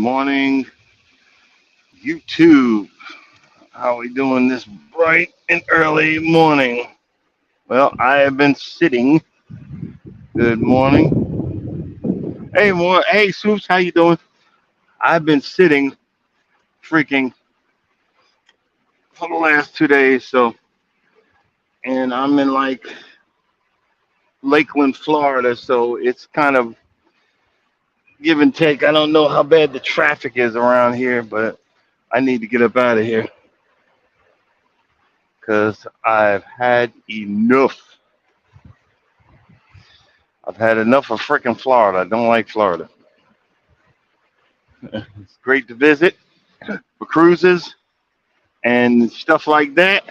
morning, YouTube. How we doing this bright and early morning? Well, I have been sitting. Good morning. Hey, Swoops, how you doing? I've been sitting freaking for the last 2 days, and I'm in like Lakeland, Florida, so it's kind of give and take. I don't know how bad the traffic is around here, but I need to get up out of here because I've had enough of freaking Florida. I don't like Florida. It's great to visit for cruises and stuff like that.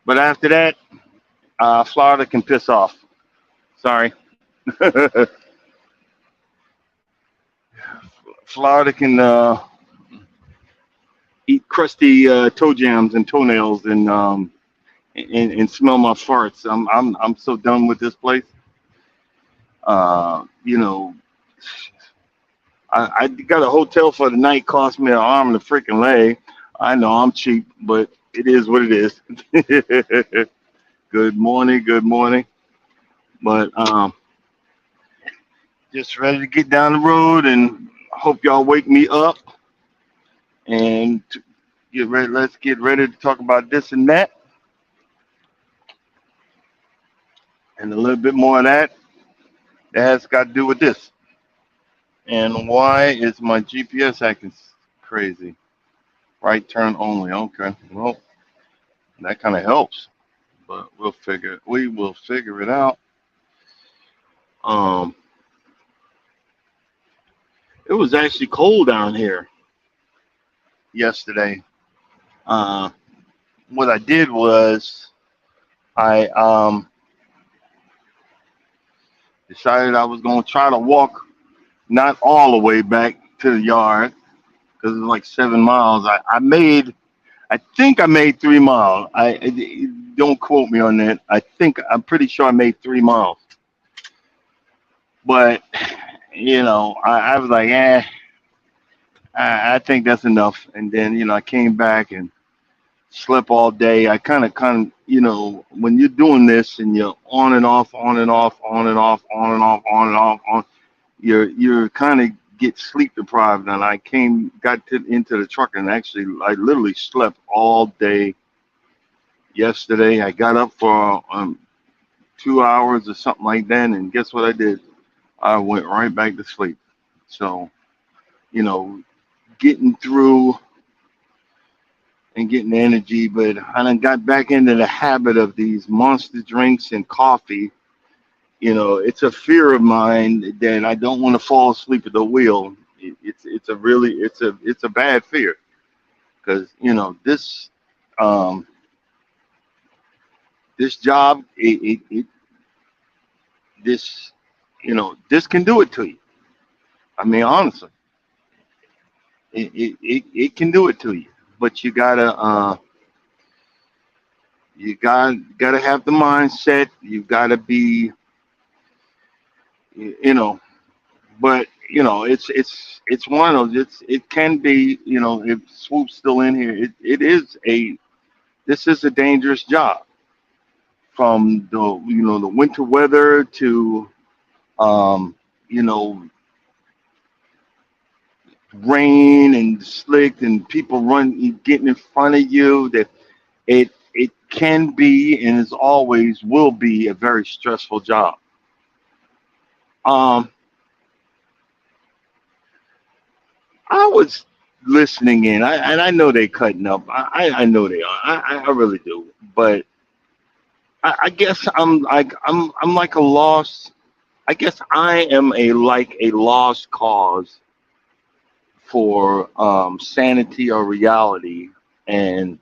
But after that, Florida can piss off. Sorry. Florida can eat crusty toe jams and toenails and smell my farts. I'm so done with this place. You know, I got a hotel for the night. Cost me an arm and a freaking leg. I know I'm cheap, but it is what it is. Good morning, good morning. But just ready to get down the road and hope y'all wake me up and get ready. Let's get ready to talk about this and that and a little bit more of that that has got to do with this. And why is my GPS acting crazy? Right turn only. Okay. Well, that kind of helps, but we will figure it out. Um, it was actually cold down here yesterday. Uh, what I did was I decided I was going to try to walk not all the way back to the yard because it's like 7 miles. I think I made 3 miles. Don't quote me on that. I'm pretty sure I made 3 miles. But I was like, I think that's enough. And then I came back and slept all day. I kind of, when you're doing this and you're on and off, on and off, on and off, on and off, on and off, you're kind of get sleep deprived. And into the truck and actually, I literally slept all day yesterday. I got up for 2 hours or something like that, and guess what I did? I went right back to sleep. So, you know, getting through and getting energy, but I done got back into the habit of these monster drinks and coffee. It's a fear of mine that I don't want to fall asleep at the wheel. It's a bad fear because um, this job this this can do it to you. I mean, honestly, it can do it to you, but you gotta have the mindset. You gotta be, you know. But it's one of those. It can be, if Swoop's still in here, this is a dangerous job. From the winter weather to um, you know rain and slick and people getting in front of you. That it can be and is always will be a very stressful job. Um, I was listening in, and I know they cutting up. I know they are. I really do. But I guess I'm like a lost. I guess I am a lost cause for sanity or reality, and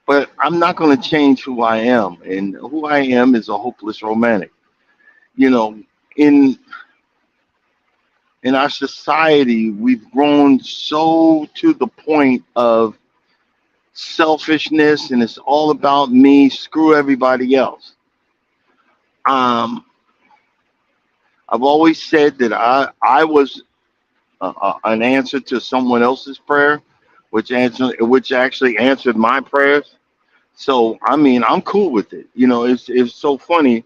but I'm not going to change who I am, and who I am is a hopeless romantic. You know, in in our society, we've grown so to the point of selfishness, and it's all about me. Screw everybody else. Um, I've always said that I was. an answer to someone else's prayer, which actually answered my prayers. So I mean, I'm cool with it. You know, it's so funny.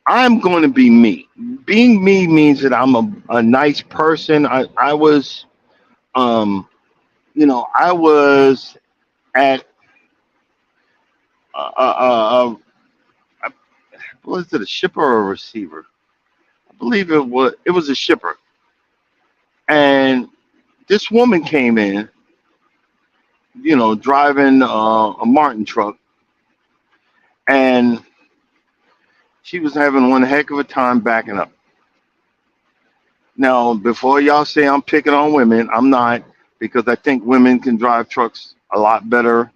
I'm going to be me. Being me means that I'm a nice person. I was I was at uh, was it a shipper or a receiver? I believe it was a shipper, and this woman came in, driving a Martin truck, and she was having one heck of a time backing up. Now, before y'all say I'm picking on women, I'm not, because I think women can drive trucks a lot better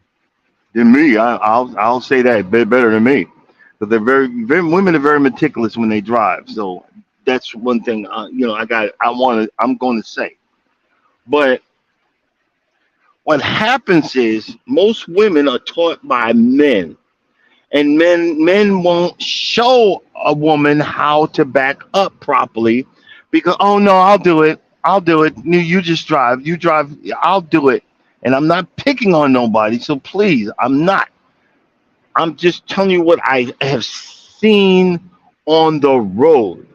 than me. I'll say that better than me, because they're very women are very meticulous when they drive. So that's one thing I'm going to say. But what happens is most women are taught by men, and men won't show a woman how to back up properly, because oh no, I'll do it. You just drive, I'll do it. And I'm not picking on nobody, so please, I'm just telling you what I have seen on the road,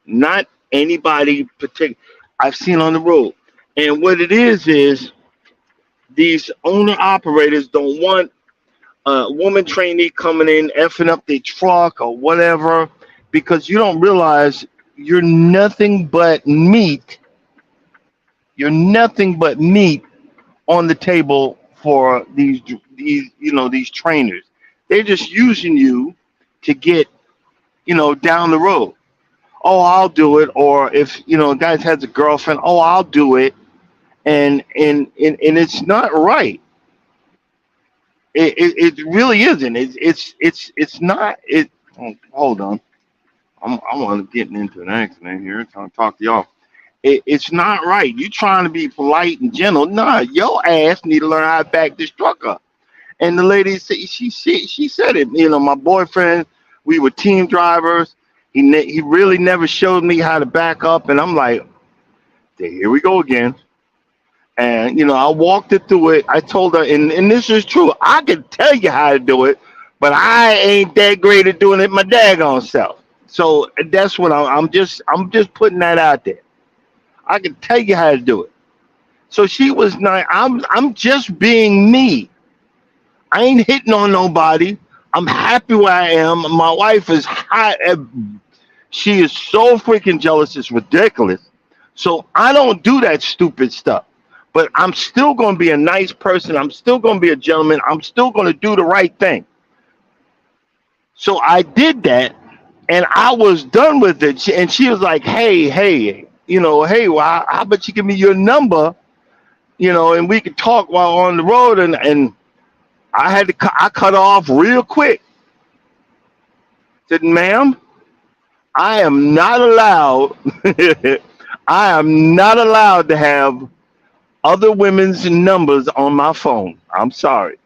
not anybody particular. I've seen on the road. And what it is these owner operators don't want a woman trainee coming in effing up their truck or whatever, because you don't realize you're nothing but meat. You're nothing but meat on the table for these trainers. They're just using you to get down the road. Oh, I'll do it. Or if a guy has a girlfriend, oh, I'll do it. And it's not right. It really isn't. It's not. Hold on. I'm getting into an accident here. Trying to talk to y'all. It's not right. You trying to be polite and gentle? Nah, your ass need to learn how to back this truck up. And the lady said, she said it. My boyfriend, we were team drivers. He really never showed me how to back up, and I'm like, here we go again. And I walked it through it. I told her, and this is true. I can tell you how to do it, but I ain't that great at doing it my daggone self. So that's what I'm just putting that out there. I can tell you how to do it. So she was not. I'm just being me. I ain't hitting on nobody. I'm happy where I am. My wife is hot. She is so freaking jealous. It's ridiculous. So I don't do that stupid stuff. But I'm still going to be a nice person. I'm still going to be a gentleman. I'm still going to do the right thing. So I did that, and I was done with it. And she was like, hey, hey, well, how about you give me your number, and we could talk while on the road. And I cut off real quick. Said, ma'am, I am not allowed. I am not allowed to have other women's numbers on my phone. I'm sorry.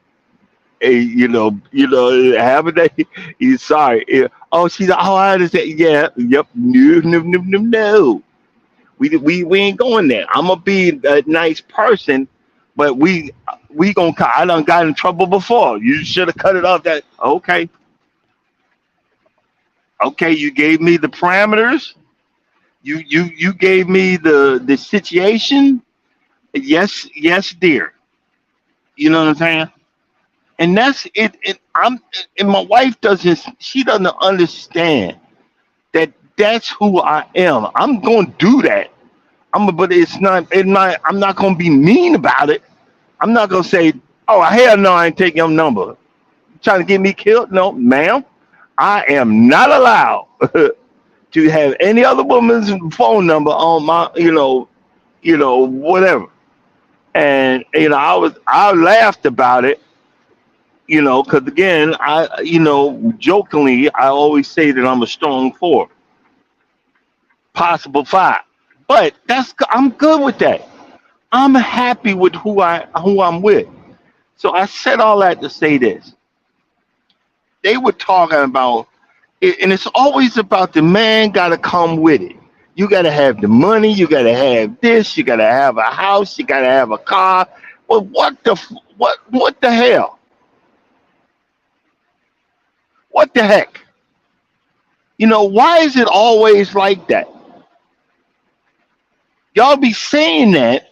Hey, have a day. He's sorry. Oh, she's like, oh, I understand. Yeah, yep. No, no, no, no, no. We ain't going there. I'm gonna be a nice person, but we gonna. I done got in trouble before. You should have cut it off. That okay? Okay, you gave me the parameters. You gave me the situation. Yes, yes, dear. You know what I'm saying? And that's it. And my wife doesn't. She doesn't understand that that's who I am. I'm gonna do that. But it's not. I'm not gonna be mean about it. I'm not gonna say, "Oh hell no, I ain't taking your number." Trying to get me killed? No, ma'am. I am not allowed to have any other woman's phone number on my, whatever. And I laughed about it, because again, jokingly, I always say that I'm a strong four, possible five. But I'm good with that. I'm happy with who I'm with. So I said all that to say this. They were talking about it, and it's always about the man got to come with it. You got to have the money. You got to have this. You got to have a house. You got to have a car. Well, what the hell? What the heck? Why is it always like that? Y'all be saying that,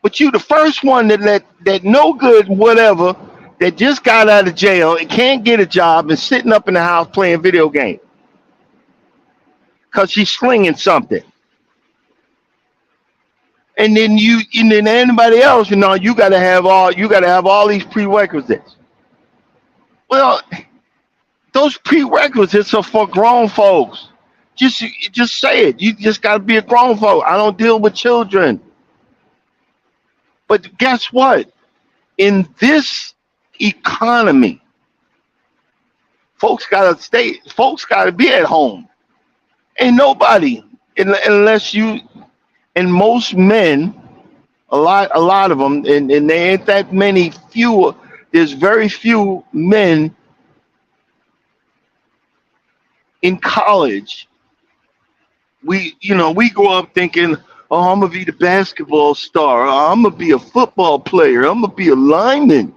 but you the first one that no good whatever that just got out of jail and can't get a job and sitting up in the house playing video games because she's slinging something. And then anybody else, you gotta have all these prerequisites. Well, those prerequisites are for grown folks. Just say it. You just gotta be a grown folk. I don't deal with children. But guess what? In this economy, folks gotta be at home. Ain't nobody unless you and most men, a lot of them, and there ain't that many fewer. There's very few men in college. We grow up thinking, oh, I'm gonna be the basketball star. I'm gonna be a football player. I'm gonna be a lineman,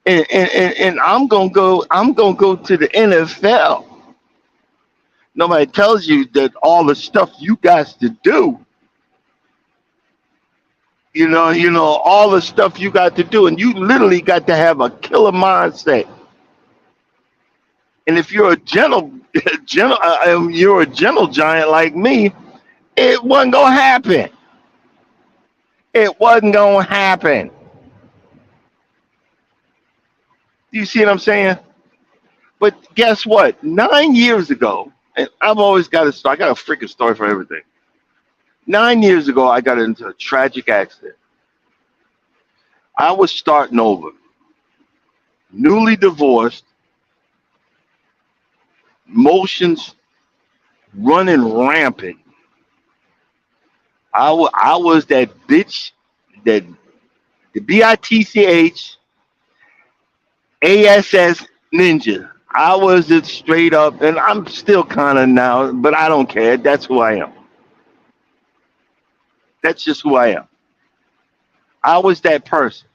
and I'm gonna go to the NFL. Nobody tells you that all the stuff you got to do. All the stuff you got to do, and you literally got to have a killer mindset. And if you're a you're a gentle giant like me, it wasn't gonna happen. It wasn't gonna happen. You see what I'm saying? But guess what? 9 years ago, and I've always got a story. I got a freaking story for everything. 9 years ago, I got into a tragic accident. I was starting over, newly divorced, emotions running rampant. I was that bitch, that the BITCH ASS ninja. I was it straight up, and I'm still kind of now, but I don't care. That's who I am. That's just who I am. I was that person.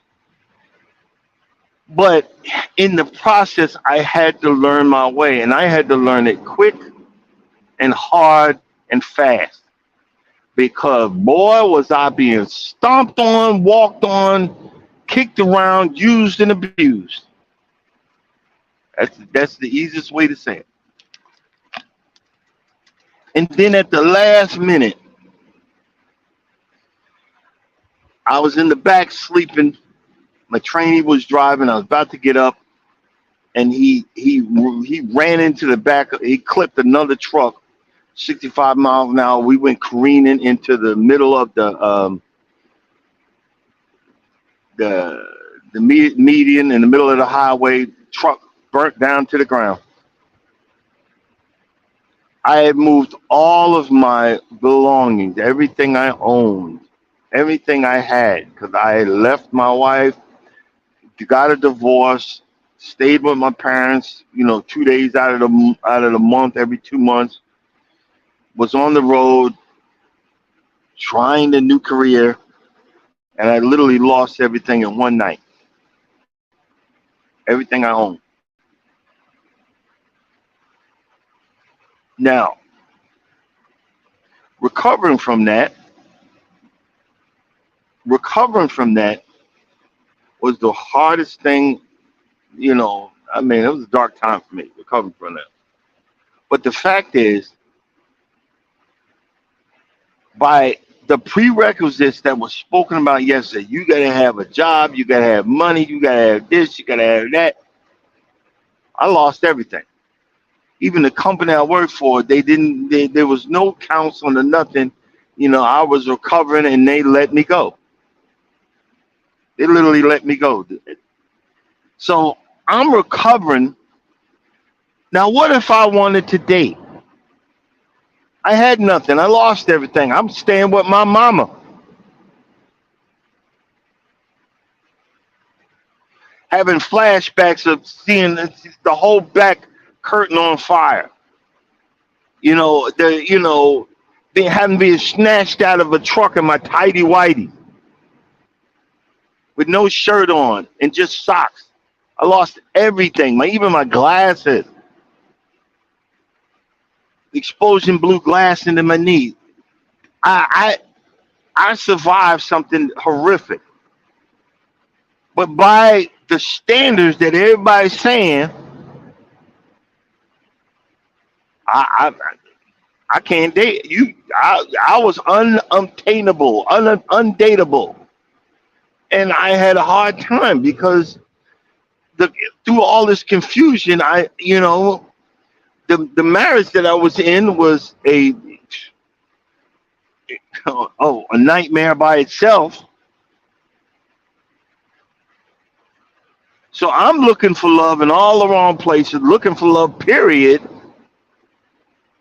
But in the process, I had to learn my way, and I had to learn it quick and hard and fast. Because boy, was I being stomped on, walked on, kicked around, used and abused. That's the easiest way to say it. And then at the last minute, I was in the back sleeping. My trainee was driving. I was about to get up, and he ran into the back. He clipped another truck, 65 miles an hour. We went careening into the middle of the median in the middle of the highway. Truck burnt down to the ground. I had moved all of my belongings, everything I owned, everything I had, because I had left my wife, got a divorce, stayed with my parents, 2 days out of the month, every 2 months, was on the road trying a new career, and I literally lost everything in one night, everything I owned. Now, recovering from that, recovering from that was the hardest thing. I mean, it was a dark time for me recovering from that. But the fact is, by the prerequisites that was spoken about yesterday, you got to have a job, you got to have money, you got to have this, you got to have that. I lost everything. Even the company I worked for, they didn't. There was no counseling or nothing. I was recovering, and they let me go. They literally let me go. So I'm recovering. Now, what if I wanted to date? I had nothing. I lost everything. I'm staying with my mama, having flashbacks of seeing the whole back curtain on fire. They having been snatched out of a truck in my tidy whitey with no shirt on and just socks. I lost everything, even my glasses. Explosion blew glass into my knee. I I survived something horrific, but by the standards that everybody's saying, I I can't date you. I was unobtainable, undateable, and I had a hard time because the through all this confusion, the marriage that I was in was a nightmare by itself. So I'm looking for love in all the wrong places, looking for love, period,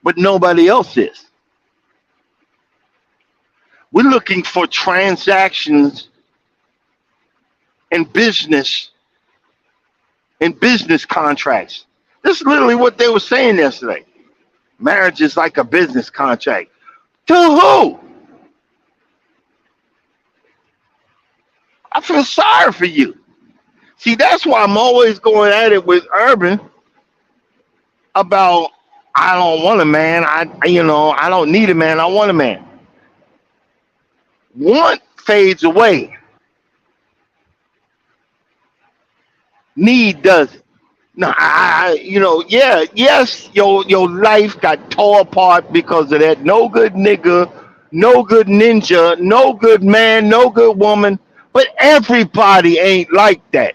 but nobody else is. We're looking for transactions and business contracts. This is literally what they were saying yesterday. Marriage is like a business contract. To who? I feel sorry for you. See, that's why I'm always going at it with Urban about I don't want a man. I don't need a man. I want a man. Want fades away. Need doesn't. No, yeah, yes, your life got tore apart because of that. No good nigga, no good ninja, no good man, no good woman. But everybody ain't like that.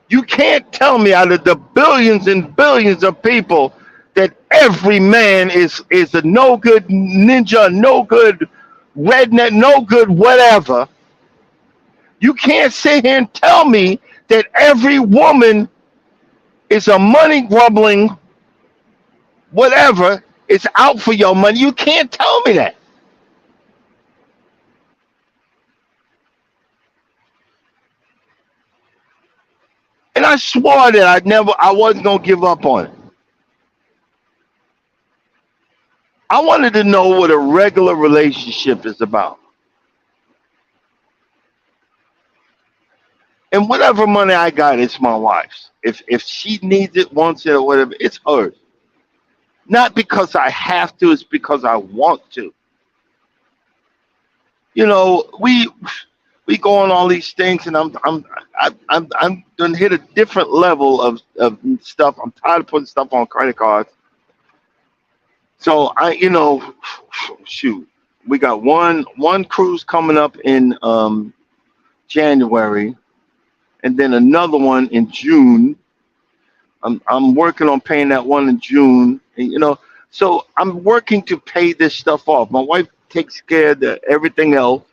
You can't tell me out of the billions and billions of people that every man is a no good ninja, no good redneck, no good whatever. You can't sit here and tell me that every woman is a money grubbling whatever. It's out for your money. You can't tell me that. And I swore that I wasn't gonna give up on it. I wanted to know what a regular relationship is about. And whatever money I got, it's my wife's. If she needs it, wants it, or whatever, it's hers. Not because I have to, it's because I want to. We go on all these things, and I'm done hit a different level of stuff. I'm tired of putting stuff on credit cards. So shoot, we got one cruise coming up in January, and then another one in June. I'm working on paying that one in June, and so I'm working to pay this stuff off. My wife takes care of everything else.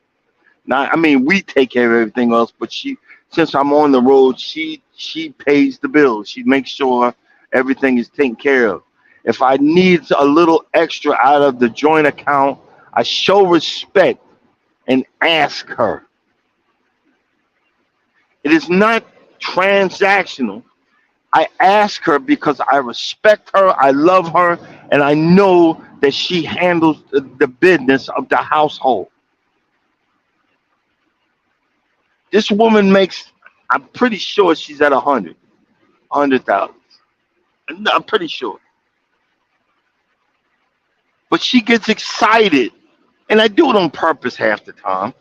Now, I mean, we take care of everything else, but since I'm on the road, she pays the bills. She makes sure everything is taken care of. If I need a little extra out of the joint account, I show respect and ask her. It is not transactional. I ask her because I respect her, I love her, and I know that she handles the business of the household. This woman makes, I'm pretty sure she's at 100,000. I'm pretty sure. But she gets excited, and I do it on purpose half the time.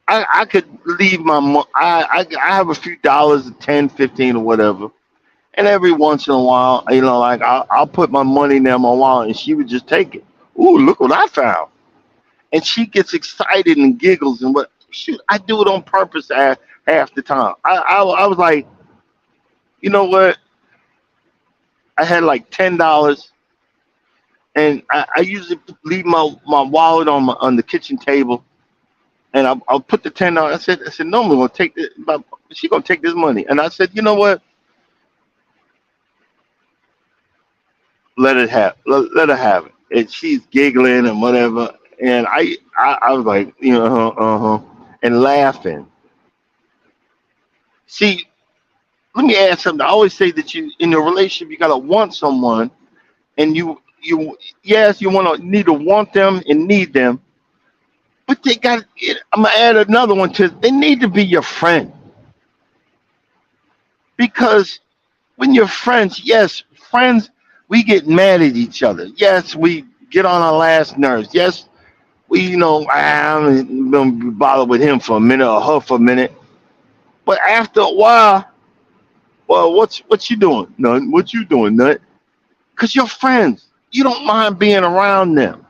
I could leave I have a few dollars, 10, 15, or whatever. And every once in a while, like I'll put my money in my wallet, and she would just take it. Ooh, look what I found! And she gets excited and giggles and what. Shoot, I do it on purpose half the time. I was like, you know what? I had like $10, and I usually leave my wallet on the kitchen table, and I'll put the $10. I said, no, we're gonna take this. She gonna take this money, and I said, you know what? Let her have it. And she's giggling and whatever, and I was like, and laughing. See, let me add something. I always say that you in your relationship you gotta want someone, and you yes you want to need to want them and need them, but they got. I'm gonna add another one to. They need to be your friend because when you're friends, yes, friends, we get mad at each other. Yes, we get on our last nerves. Yes, we I'm gonna be bothered with him for a minute or her for a minute, but after a while, well, what you doing? None. What you doing? None. Because you're friends. You don't mind being around them.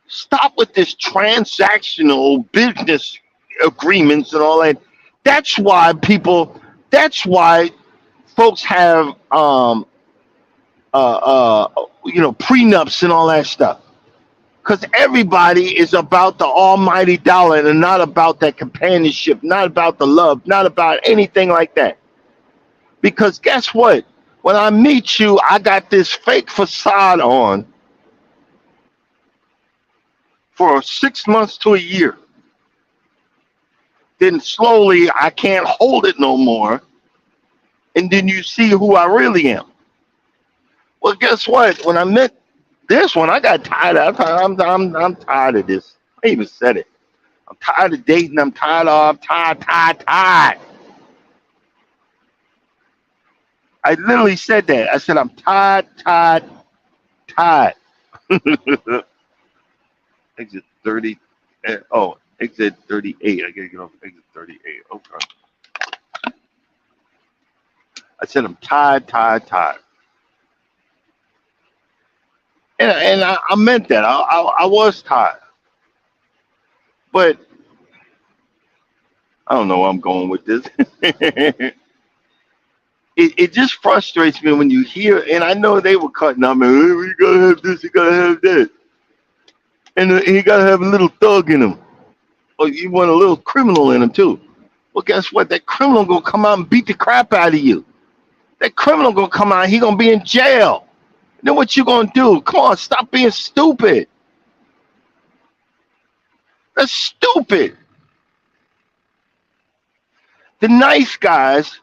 Stop with this transactional business agreements and all that. That's why people. That's why folks have prenups and all that stuff. Because everybody is about the almighty dollar and not about that companionship, not about the love, not about anything like that. Because guess what? When I meet you, I got this fake facade on for 6 months to a year. Then slowly I can't hold it no more. And then you see who I really am. Well, guess what? When I met this one, I got tired of it. I'm tired of this. I even said it. I'm tired of dating. I'm tired of, tired. I literally said that. I said, I'm tired. Exit 30. Exit 38. I gotta get off exit 38. Okay. I said, I'm tired. And I meant that. I was tired. But I don't know where I'm going with this. It just frustrates me when you hear, and I know they were cutting up, man, "Hey, you gotta have this, you gotta have that. And you gotta have a little thug in him. Or you want a little criminal in him too. Well, guess what? That criminal gonna come out and beat the crap out of you. That criminal gonna come out, he gonna be in jail. Then what you gonna do? Come on, stop being stupid. That's stupid. The nice guys,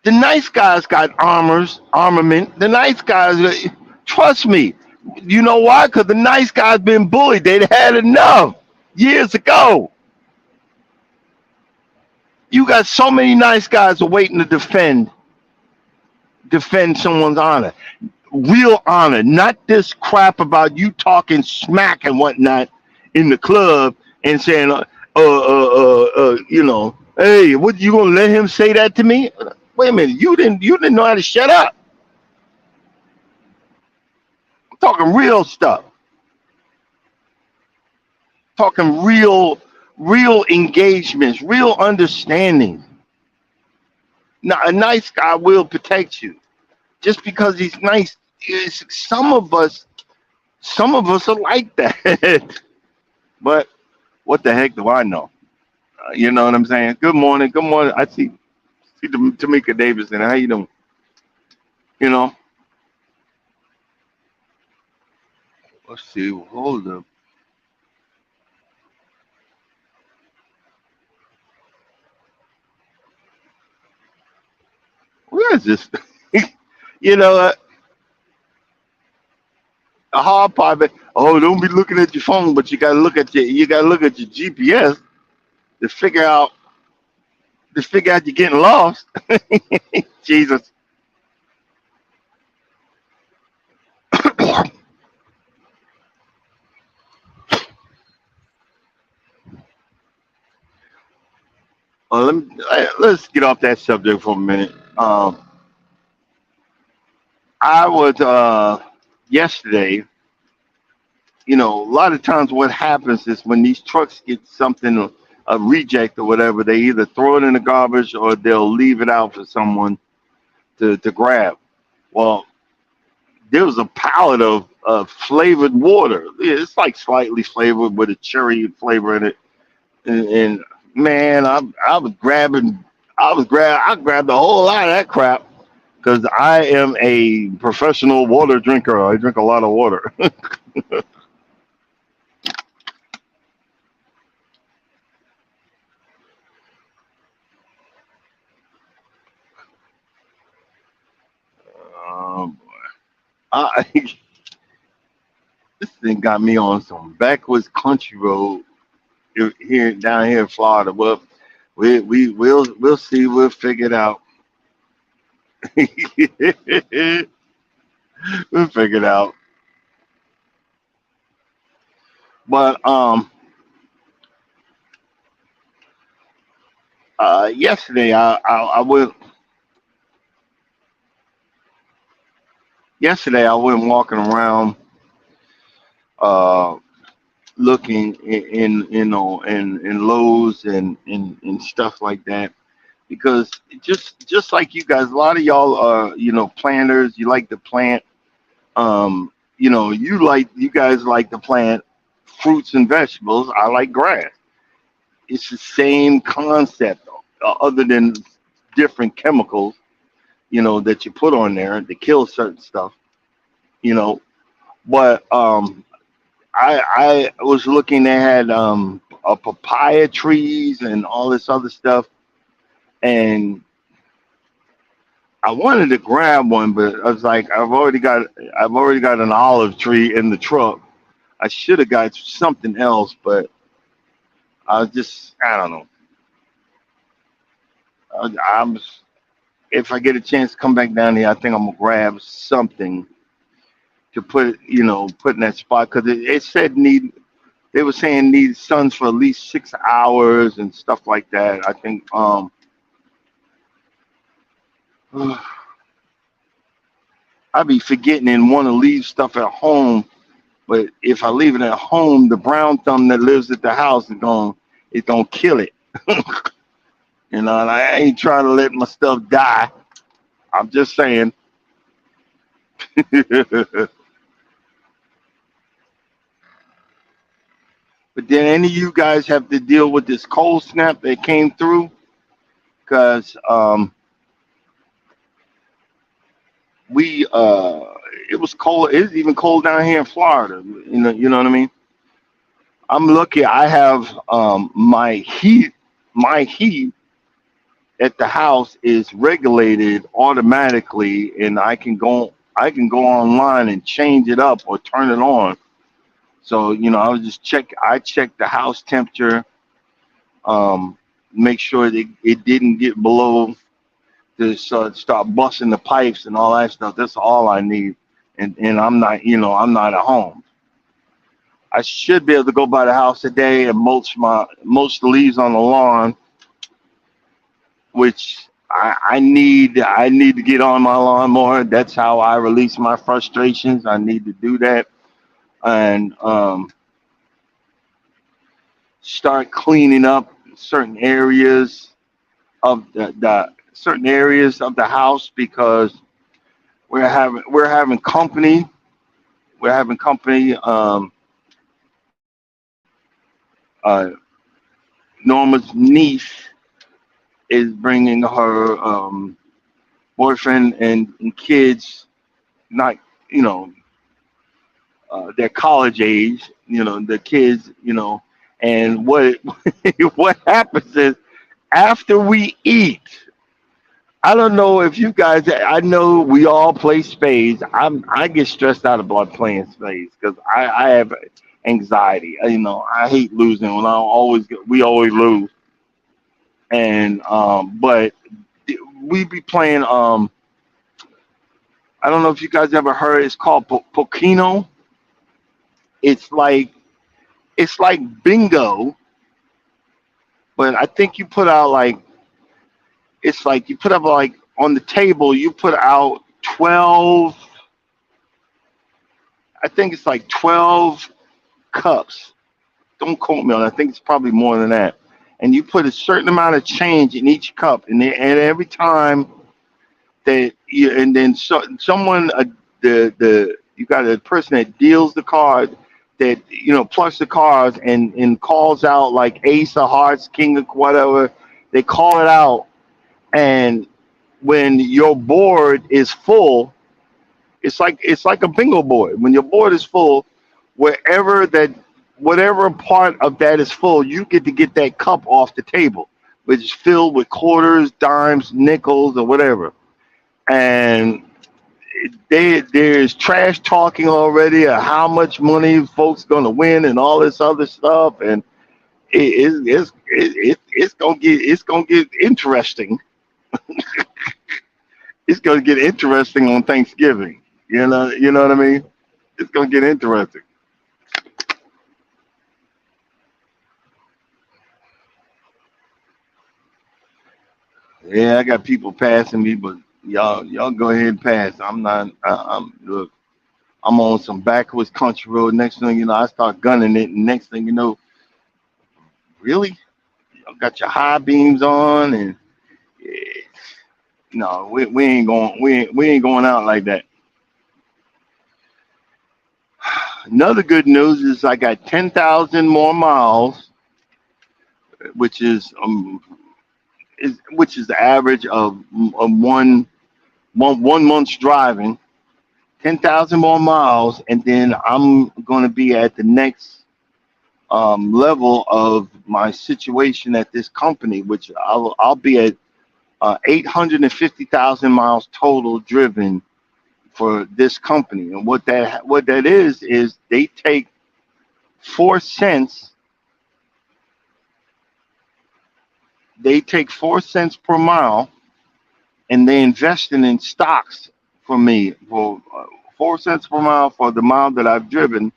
the nice guys got armament. The nice guys, trust me. You know why? Because the nice guys been bullied. They'd had enough years ago. You got so many nice guys waiting to defend someone's honor. Real honor, not this crap about you talking smack and whatnot in the club and saying, hey, what you gonna let him say that to me? Wait a minute, you didn't know how to shut up. I'm talking real stuff, talking real engagements, real understanding. Now, a nice guy will protect you just because he's nice. Some of us are like that. But what the heck do I know? You know what I'm saying? Good morning. Good morning. I see Tamika Davidson. How you doing? You know. Let's see. Hold up. Where is this? you know, uh, a hard part. Oh, don't be looking at your phone, but you gotta look at your GPS to figure out you're getting lost. Jesus. Let's get off that subject for a minute. I was yesterday. A lot of times what happens is when these trucks get something, a reject or whatever, they either throw it in the garbage or they'll leave it out for someone to grab. Well, there was a pallet of flavored water. Yeah, it's like slightly flavored with a cherry flavor in it. And man, I grabbed a whole lot of that crap because I am a professional water drinker. I drink a lot of water. This thing got me on some backwoods country road here down here in Florida. Well, we'll see. We'll figure it out. We'll figure it out. But yesterday I went. Yesterday I went walking around, uh, looking in in Lowe's and stuff like that because just like you guys, a lot of y'all are planters. You like to plant. You guys like to plant fruits and vegetables. I like grass. It's the same concept, other than different chemicals, that you put on there to kill certain stuff, you know. But I was looking. They had a papaya trees and all this other stuff, and I wanted to grab one, but I was like, I've already got an olive tree in the truck. I should have got something else, but I don't know. I'm if I get a chance to come back down here, I think I'm gonna grab something to put in that spot because it said need. They were saying need suns for at least 6 hours and stuff like that. I think I be forgetting and want to leave stuff at home, but if I leave it at home, the brown thumb that lives at the house is gonna kill it. And I ain't trying to let my stuff die. I'm just saying. But did any of you guys have to deal with this cold snap that came through? Because we it was cold. It's even cold down here in Florida. You know what I mean. I'm lucky. I have my heat at the house is regulated automatically, and I can go online and change it up or turn it on. So I check the house temperature, um, make sure that it didn't get below to start busting the pipes and all that stuff. That's all I need, and I'm not at home. I should be able to go by the house today and mulch the leaves on the lawn, which I need to get on my lawnmower. That's how I release my frustrations. I need to do that and start cleaning up certain areas of the house because we're having company. We're having company. Uh, Norma's niece is bringing her boyfriend and kids, not you know their college age, the kids, and what what happens is after we eat. I don't know if you guys. I know we all play spades. I get stressed out about playing spades because I have anxiety. I hate losing. We always lose, and but we be playing. I don't know if you guys ever heard. It's called Pokino. It's like bingo, but I think you put out like it's like you put up like on the table. You put out 12. I think it's like 12 cups. Don't quote me on it. I think it's probably more than that. And you put a certain amount of change in each cup, and every time and then someone the you got a person that deals the card that plus the cards and calls out like Ace of Hearts, King of whatever. They call it out, and when your board is full, it's like a bingo board. When your board is full, wherever that whatever part of that is full, you get that cup off the table, which is filled with quarters, dimes, nickels, or whatever. And there's trash talking already of how much money folks gonna win and all this other stuff, and it's gonna get interesting. It's gonna get interesting on Thanksgiving. You know what I mean? It's gonna get interesting. Yeah, I got people passing me, but y'all go ahead and pass. I'm not. I'm look. I'm on some backwards country road. Next thing you know, I start gunning it, and next thing you know, really, you got your high beams on, and eh, no, we ain't going out like that. Another good news is I got 10,000 more miles, which is the average of one month's driving. 10,000 more miles, and then I'm going to be at the next level of my situation at this company, which I'll be at 850,000 miles total driven for this company. And what that is they take 4 cents. They take 4 cents per mile, and they invest in stocks for me for 4 cents per mile for the mile that I've driven,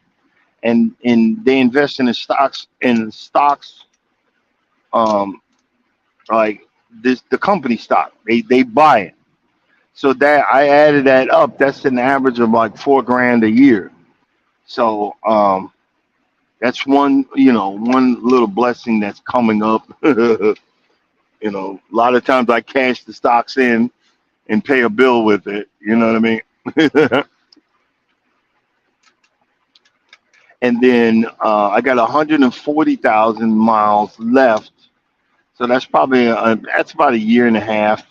and they invest in stocks um like this the company stock. They buy it. So that I added that up. That's an average of like 4 grand a year. So that's one little blessing that's coming up. A lot of times I cash the stocks in and pay a bill with it. You know what I mean? And then I got 140,000 miles left. So that's about a year and a half.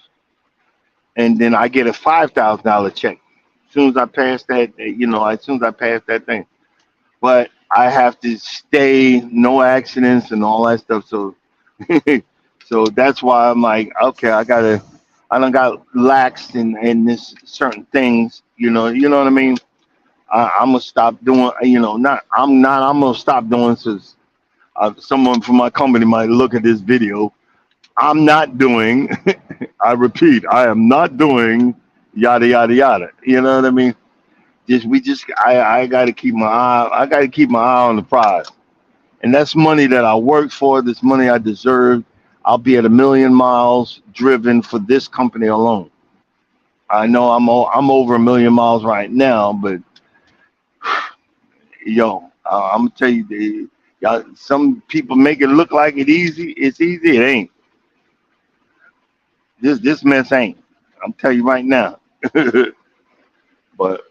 And then I get a $5,000 check as soon as I pass that. As soon as I pass that thing. But I have to stay no accidents and all that stuff. So so that's why I'm like, okay, I don't got laxed in this certain things. You know what I mean. I'm gonna stop doing. I'm gonna stop doing. Since someone from my company might look at this video. I'm not doing. I repeat, I am not doing yada yada yada. You know what I mean? I got to keep my eye. I got to keep my eye on the prize, and that's money that I worked for. This money I deserve. I'll be at 1 million miles driven for this company alone. I know I'm over 1 million miles right now, but yo, I'm gonna tell you, y'all, some people make it look like it easy. It's easy. It ain't. This mess ain't. I'm telling you right now. But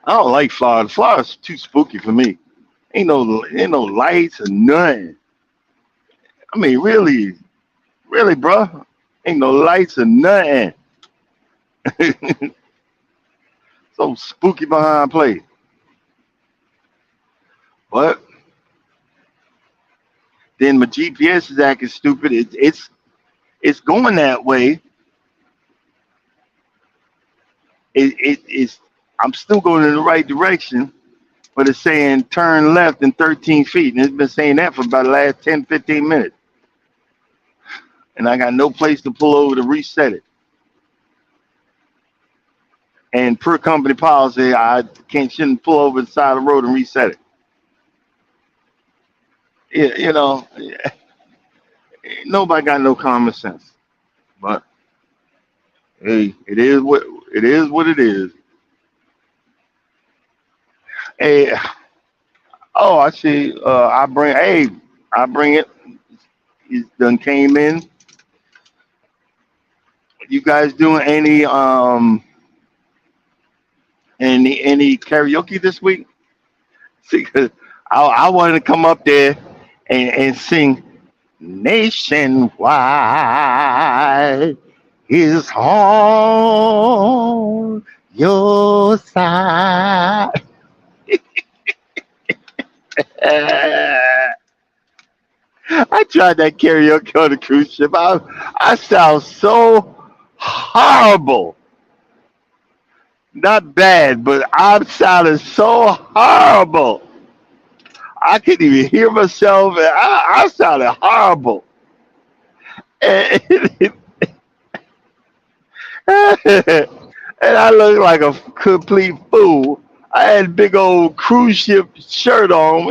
I don't like Florida. Florida's too spooky for me. Ain't no lights or nothing. I mean, really, really, bro. Ain't no lights or nothing. So spooky behind play. But then my GPS is acting stupid. It's going that way. It's I'm still going in the right direction, but it's saying turn left in 13 feet, and it's been saying that for about the last 10, 15 minutes. And I got no place to pull over to reset it. And per company policy, I shouldn't pull over the side of the road and reset it. Yeah, nobody got no common sense. But hey, it is. Hey, oh, I see. I bring it. He's done came in. You guys doing any karaoke this week? See, 'cause I wanted to come up there and sing nationwide is on your side. I tried that karaoke on the cruise ship. I sound so horrible. not bad, but I sounded so horrible. I couldn't even hear myself. And I sounded horrible. And, and I looked like a complete fool. I had big old cruise ship shirt on,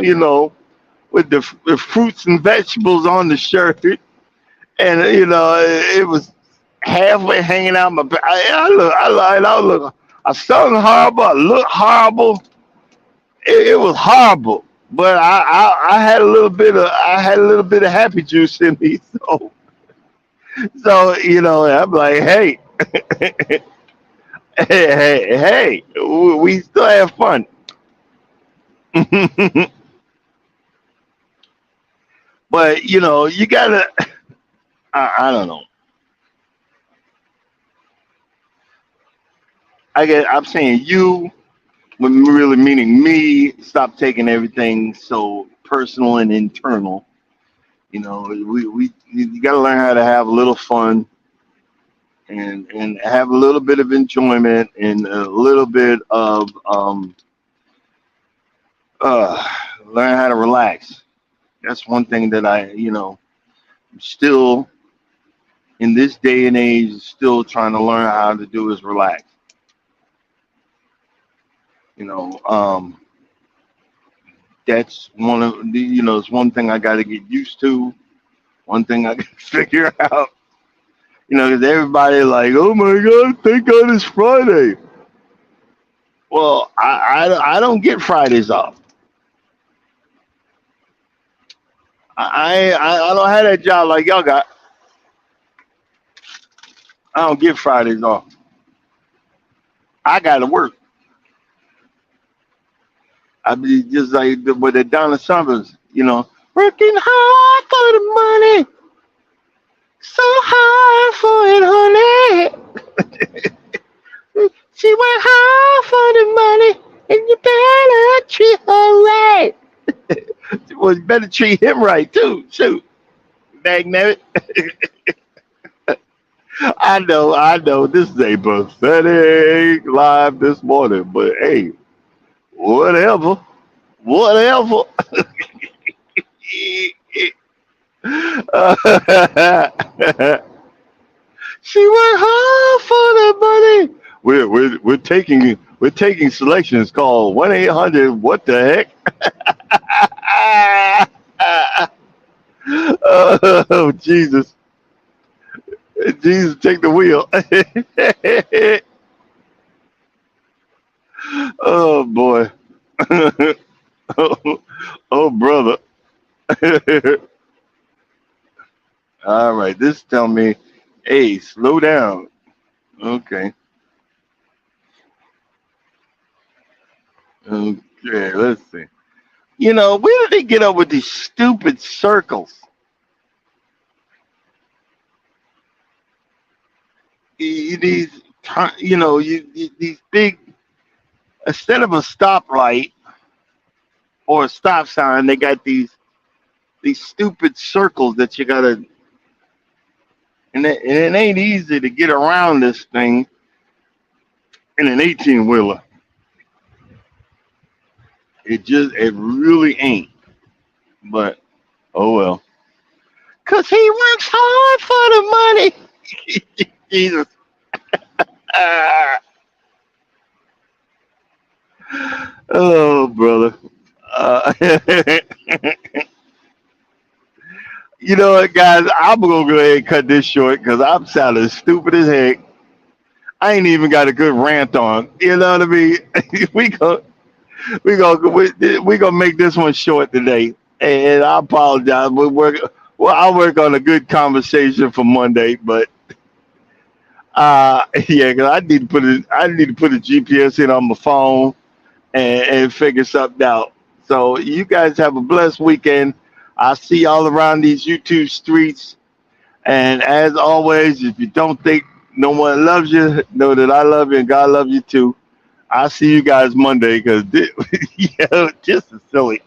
with the fruits and vegetables on the shirt, and it was halfway hanging out my back. I sung horrible. I looked horrible. It was horrible. But I had a little bit of happy juice in me, so I'm like, hey, hey, we still have fun. But you gotta. I don't know. I'm saying you, when really meaning me. Stop taking everything so personal and internal. We you got to learn how to have a little fun and have a little bit of enjoyment and a little bit of uh, learn how to relax. That's one thing that still in this day and age, still trying to learn how to do is relax. You know, um, that's one of it's one thing I got to get used to. One thing I got to figure out. Because everybody like, oh my God, thank God it's Friday. Well, I don't get Fridays off. I don't have that job like y'all got. I don't get Fridays off. I got to work. I be just like with the Donna Summers, working hard for the money, so hard for it, honey. She went hard for the money, and you better treat her right. Well, you better treat him right too. Shoot, magnetic. I know. This is a pathetic live this morning, but hey, whatever, whatever. She worked hard for the money. We're taking selections called 1-800. What the heck? Oh Jesus, Jesus, take the wheel. Oh boy. Oh, oh brother. All right, this tell me, hey, slow down. Okay. Okay, let's see. Where did they get up with these stupid circles? These, these big, instead of a stoplight or a stop sign, they got these stupid circles that you gotta, and it ain't easy to get around this thing in an 18 wheeler. It really ain't. But oh well. Cause he works hard for the money. Jesus. Ah, oh brother. Uh, you know what, guys? I'm gonna go ahead and cut this short because I'm sounding stupid as heck. I ain't even got a good rant on. You know what I mean? we go we gonna make this one short today, and I apologize. I'll work on a good conversation for Monday, but yeah, because I need to put a GPS in on my phone and figure something out. So you guys have a blessed weekend. I'll see y'all around these YouTube streets. And as always, if you don't think no one loves you, know that I love you and God loves you too. I'll see you guys Monday because yeah, this is silly.